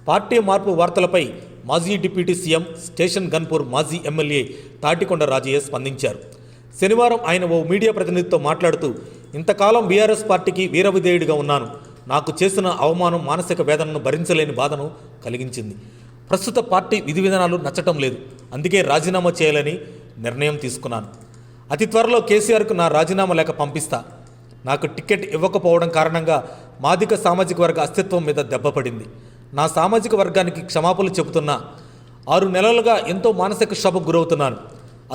Party మార్పు వార్తలపై మాజీ deputy CM station Ghanpur మాజీ ఎమ్మెల్యే తాటికొండ రాజయ్య స్పందించారు. శనివారం ఆయన ఓ మీడియా ప్రతినిధితో మాట్లాడుతూ, ఇంతకాలం బీఆర్ఎస్ పార్టీకి వీరవిధేయుడిగా ఉన్నాను. నాకు చేసిన అవమానం మానసిక వేదనను భరించలేని బాధను కలిగించింది. ప్రస్తుత పార్టీ విధి విధానాలు నచ్చటం లేదు. అందుకే రాజీనామా చేయాలని నిర్ణయం తీసుకున్నాను. అతి త్వరలో కేసీఆర్కు నా రాజీనామా లేఖ పంపిస్తా. నాకు టికెట్ ఇవ్వకపోవడం కారణంగా మాదిగ సామాజిక వర్గ అస్తిత్వం మీద దెబ్బపడింది. నా సామాజిక వర్గానికి క్షమాపణలు చెబుతున్నా. 6 నెలలుగా ఎంతో మానసిక క్షోభకు గురవుతున్నాను.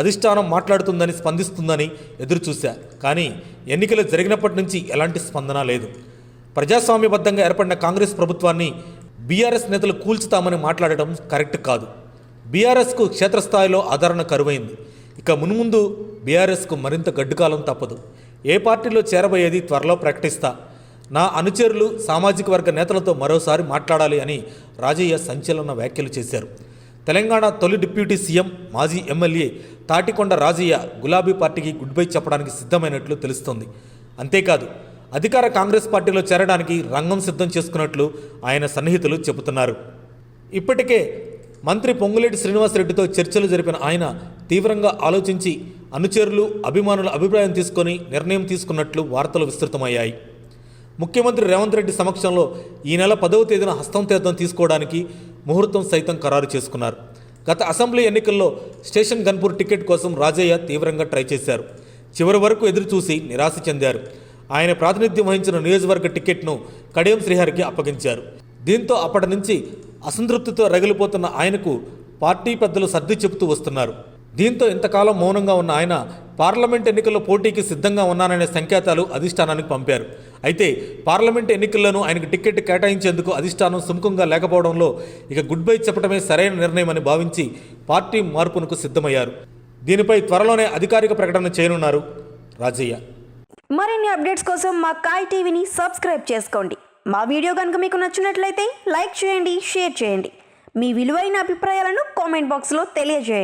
అధిష్టానం మాట్లాడుతుందని, స్పందిస్తుందని ఎదురుచూశా. కానీ ఎన్నికలు జరిగినప్పటి నుంచి ఎలాంటి స్పందన లేదు. ప్రజాస్వామ్యబద్ధంగా ఏర్పడిన కాంగ్రెస్ ప్రభుత్వాన్ని బీఆర్ఎస్ నేతలు కూల్చుతామని మాట్లాడటం కరెక్ట్ కాదు. బీఆర్ఎస్కు క్షేత్రస్థాయిలో ఆదరణ కరువైంది. ఇక మున్ముందు బీఆర్ఎస్కు మరింత గడ్డుకాలం తప్పదు. ఏ పార్టీలో చేరబోయేది త్వరలో ప్రకటిస్తా. నా అనుచరులు, సామాజిక వర్గ నేతలతో మరోసారి మాట్లాడాలి అని రాజయ్య సంచలన వ్యాఖ్యలు చేశారు. తెలంగాణ తొలి డిప్యూటీ సీఎం, మాజీ ఎమ్మెల్యే తాటికొండ రాజయ్య గులాబీ పార్టీకి గుడ్ బై చెప్పడానికి సిద్ధమైనట్లు తెలుస్తోంది. అంతేకాదు, అధికార కాంగ్రెస్ పార్టీలో చేరడానికి రంగం సిద్ధం చేసుకున్నట్లు ఆయన సన్నిహితులు చెబుతున్నారు. ఇప్పటికే మంత్రి పొంగులేటి శ్రీనివాసరెడ్డితో చర్చలు జరిపిన ఆయన తీవ్రంగా ఆలోచించి అనుచరులు, అభిమానుల అభిప్రాయం తీసుకొని నిర్ణయం తీసుకున్నట్లు వార్తలు విస్తృతమయ్యాయి. ముఖ్యమంత్రి రేవంత్ రెడ్డి సమక్షంలో ఈ నెల 10వ తేదీన హస్తం తీర్థం తీసుకోవడానికి ముహూర్తం సైతం ఖరారు చేసుకున్నారు. గత అసెంబ్లీ ఎన్నికల్లో స్టేషన్ గన్పూర్ టికెట్ కోసం రాజయ్య తీవ్రంగా ట్రై చేశారు. చివరి వరకు ఎదురుచూసి నిరాశ చెందారు. ఆయన ప్రాతినిధ్యం వహించిన నియోజకవర్గ టికెట్ను కడియం శ్రీహరికి అప్పగించారు. దీంతో అప్పటి నుంచి అసంతృప్తితో రగిలిపోతున్న ఆయనకు పార్టీ పెద్దలు సర్ది చెబుతూ వస్తున్నారు. దీంతో ఇంతకాలం మౌనంగా ఉన్న ఆయన పార్లమెంట్ ఎన్నికల్లో పోటీకి సిద్ధంగా ఉన్నాననే సంకేతాలు అధిష్టానానికి పంపారు. అయితే పార్లమెంట్ ఎన్నికల్లోనూ ఆయనకు టికెట్ కేటాయించేందుకు అధిష్టానం సుముఖంగా లేకపోవడంలో ఇక గుడ్ బై చెప్పడమే సరైన నిర్ణయమని భావించి పార్టీ మార్పునకు సిద్ధమయ్యారు. దీనిపై త్వరలోనే అధికారిక ప్రకటన చేయనున్నారు రాజయ్య. మరిన్ని అప్డేట్స్ కోసం మా కాయ్ టీవీని సబ్స్క్రైబ్ చేసుకోండి. మా వీడియో కనుక మీకు నచ్చినట్లయితే లైక్ చేయండి, షేర్ చేయండి. మీ విలువైన అభిప్రాయాలను కామెంట్ బాక్స్లో తెలియజేయండి.